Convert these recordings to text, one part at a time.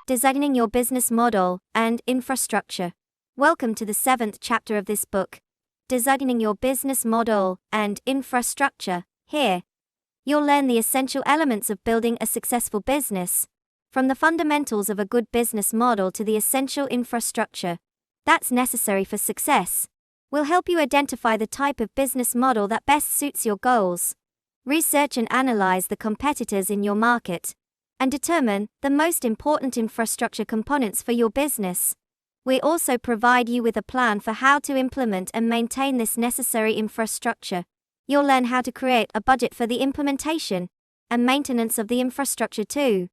Designing Your Business Model and Infrastructure. Welcome to the 7th chapter of this book, Designing Your Business Model and Infrastructure. Here, you'll learn the essential elements of building a successful business, from the fundamentals of a good business model to the essential infrastructure that's necessary for success. We'll help you identify the type of business model that best suits your goals, research and analyze the competitors in your market, and determine the most important infrastructure components for your business. We also provide you with a plan for how to implement and maintain this necessary infrastructure. You'll learn how to create a budget for the implementation and maintenance of the infrastructure too.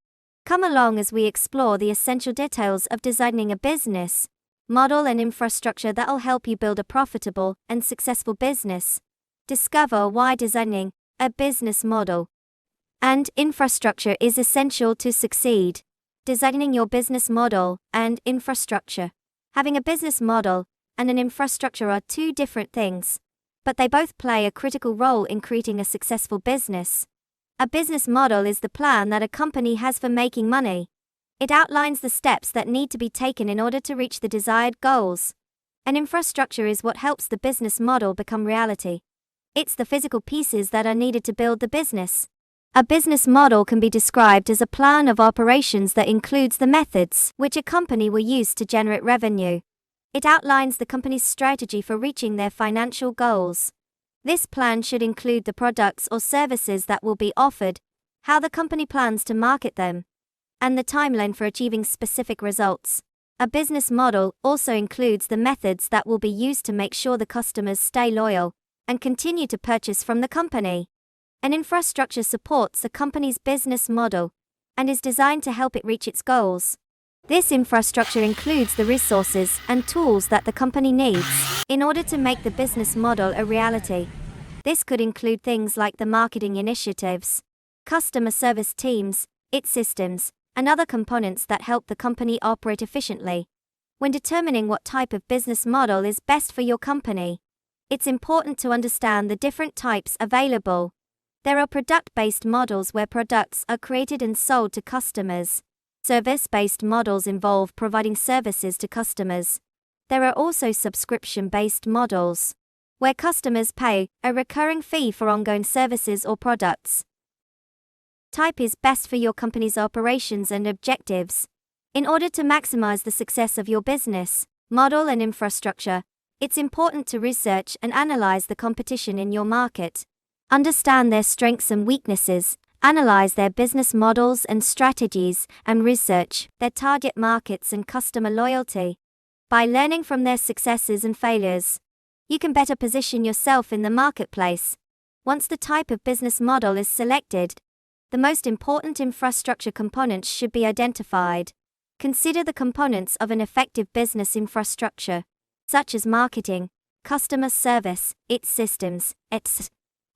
Come along as we explore the essential details of designing a business model and infrastructure that'll help you build a profitable and successful business. Discover why designing a business model and infrastructure is essential to succeed. Designing your business model and infrastructure. Having a business model and an infrastructure are two different things, but they both play a critical role in creating a successful business. A business model is the plan that a company has for making money. It outlines the steps that need to be taken in order to reach the desired goals. An infrastructure is what helps the business model become reality. It's the physical pieces that are needed to build the business. A business model can be described as a plan of operations that includes the methods which a company will use to generate revenue. It outlines the company's strategy for reaching their financial goals. This plan should include the products or services that will be offered, how the company plans to market them, and the timeline for achieving specific results. A business model also includes the methods that will be used to make sure the customers stay loyal and continue to purchase from the company. An infrastructure supports a company's business model and is designed to help it reach its goals. This infrastructure includes the resources and tools that the company needs in order to make the business model a reality. This could include things like the marketing initiatives, customer service teams, its systems, and other components that help the company operate efficiently. When determining what type of business model is best for your company, it's important to understand the different types available. There are product-based models where products are created and sold to customers. Service-based models involve providing services to customers. There are also subscription-based models, where customers pay a recurring fee for ongoing services or products. Type is best for your company's operations and objectives. In order to maximize the success of your business model and infrastructure, it's important to research and analyze the competition in your market. Understand their strengths and weaknesses, analyze their business models and strategies, and research their target markets and customer loyalty. By learning from their successes and failures, you can better position yourself in the marketplace. Once the type of business model is selected, the most important infrastructure components should be identified. Consider the components of an effective business infrastructure, such as marketing, customer service, its systems, etc.,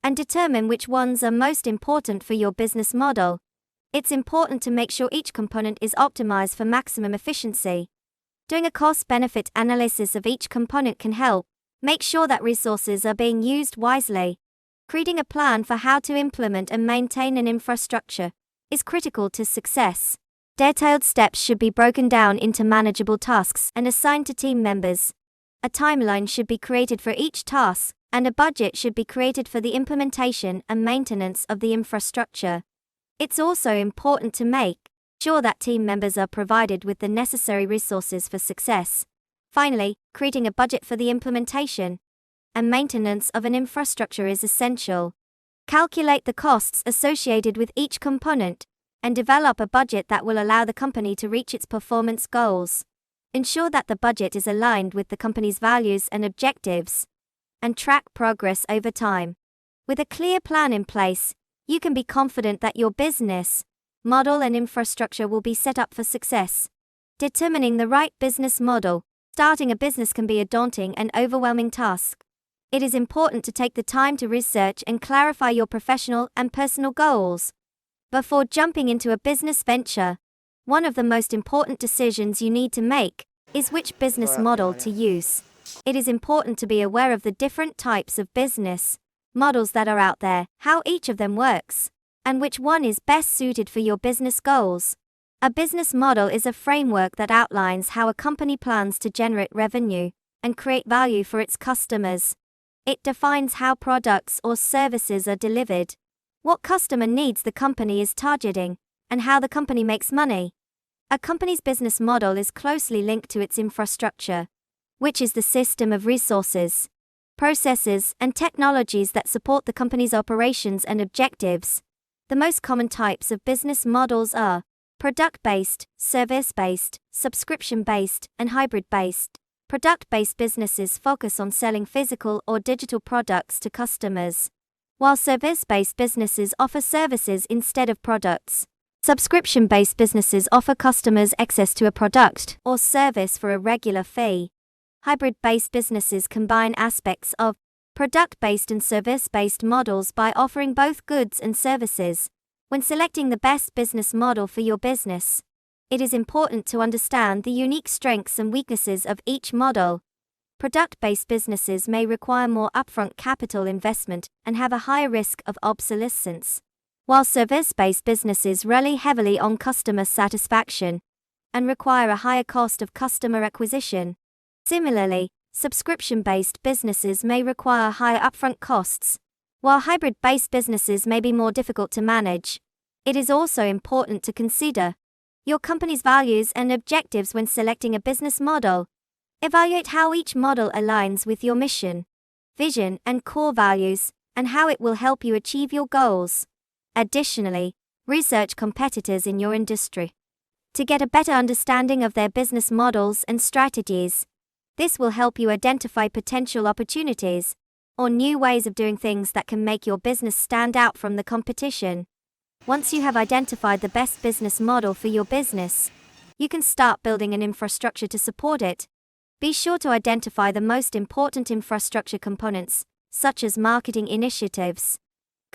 and determine which ones are most important for your business model. It's important to make sure each component is optimized for maximum efficiency. Doing a cost-benefit analysis of each component can help make sure that resources are being used wisely. Creating a plan for how to implement and maintain an infrastructure is critical to success. Detailed steps should be broken down into manageable tasks and assigned to team members. A timeline should be created for each task, and a budget should be created for the implementation and maintenance of the infrastructure. It's also important to make sure that team members are provided with the necessary resources for success. Finally, creating a budget for the implementation and maintenance of an infrastructure is essential. Calculate the costs associated with each component and develop a budget that will allow the company to reach its performance goals. Ensure that the budget is aligned with the company's values and objectives, and track progress over time. With a clear plan in place, you can be confident that your business model and infrastructure will be set up for success. Determining the right business model. Starting a business can be a daunting and overwhelming task. It is important to take the time to research and clarify your professional and personal goals before jumping into a business venture. One of the most important decisions you need to make is which business model to use. It is important to be aware of the different types of business models that are out there, how each of them works, and which one is best suited for your business goals. A business model is a framework that outlines how a company plans to generate revenue and create value for its customers. It defines how products or services are delivered, what customer needs the company is targeting, and how the company makes money. A company's business model is closely linked to its infrastructure, which is the system of resources, processes, and technologies that support the company's operations and objectives. The most common types of business models are product-based, service-based, subscription-based, and hybrid-based. Product-based businesses focus on selling physical or digital products to customers, while service-based businesses offer services instead of products. Subscription-based businesses offer customers access to a product or service for a regular fee. Hybrid-based businesses combine aspects of product-based and service-based models by offering both goods and services. When selecting the best business model for your business, it is important to understand the unique strengths and weaknesses of each model. Product-based businesses may require more upfront capital investment and have a higher risk of obsolescence, while service-based businesses rely heavily on customer satisfaction and require a higher cost of customer acquisition. Similarly, subscription-based businesses may require higher upfront costs, while hybrid-based businesses may be more difficult to manage. It is also important to consider your company's values and objectives when selecting a business model. Evaluate how each model aligns with your mission, vision, and core values, and how it will help you achieve your goals. Additionally, research competitors in your industry to get a better understanding of their business models and strategies. This will help you identify potential opportunities or new ways of doing things that can make your business stand out from the competition. Once you have identified the best business model for your business, you can start building an infrastructure to support it. Be sure to identify the most important infrastructure components, such as marketing initiatives,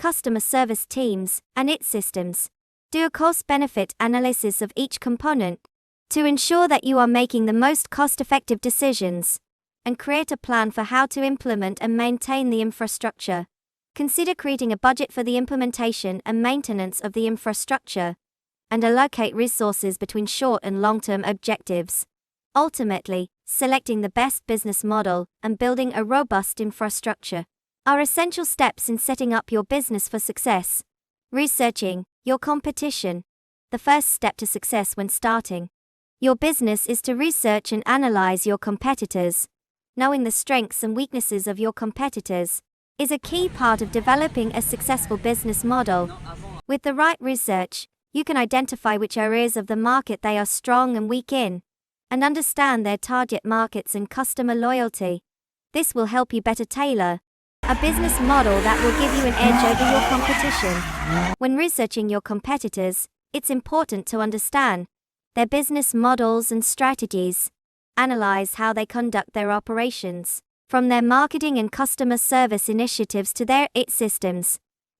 customer service teams, and its systems. Do a cost-benefit analysis of each component to ensure that you are making the most cost-effective decisions, and create a plan for how to implement and maintain the infrastructure. Consider creating a budget for the implementation and maintenance of the infrastructure, and allocate resources between short and long-term objectives. Ultimately, selecting the best business model and building a robust infrastructure are essential steps in setting up your business for success. Researching your competition. The first step to success when starting your business is to research and analyze your competitors. Knowing the strengths and weaknesses of your competitors is a key part of developing a successful business model. With the right research, you can identify which areas of the market they are strong and weak in, and understand their target markets and customer loyalty. This will help you better tailor a business model that will give you an edge over your competition. When researching your competitors, it's important to understand their business models and strategies. Analyze how they conduct their operations, from their marketing and customer service initiatives to their IT systems.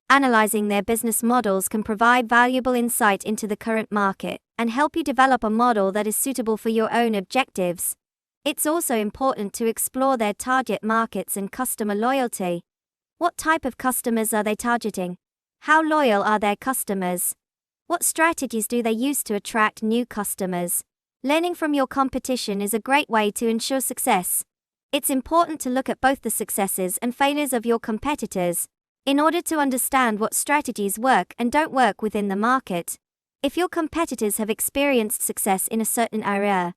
Analyzing their business models can provide valuable insight into the current market and help you develop a model that is suitable for your own objectives. It's also important to explore their target markets and customer loyalty. What type of customers are they targeting? How loyal are their customers? What strategies do they use to attract new customers? Learning from your competition is a great way to ensure success. It's important to look at both the successes and failures of your competitors in order to understand what strategies work and don't work within the market. If your competitors have experienced success in a certain area,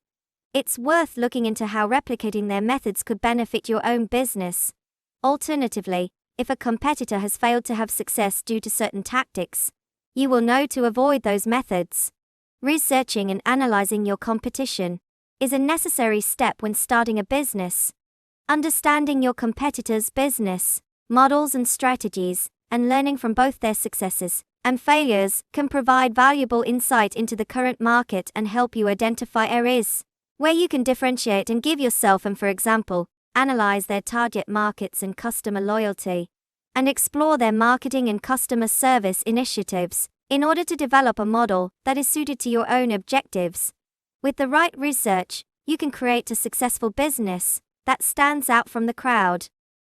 it's worth looking into how replicating their methods could benefit your own business. Alternatively, if a competitor has failed to have success due to certain tactics, you will know to avoid those methods. Researching and analyzing your competition is a necessary step when starting a business. Understanding your competitors' business models and strategies, and learning from both their successes and failures can provide valuable insight into the current market and help you identify areas where you can differentiate and give yourself and, for example, analyze their target markets and customer loyalty, and explore their marketing and customer service initiatives in order to develop a model that is suited to your own objectives. With the right research, you can create a successful business that stands out from the crowd.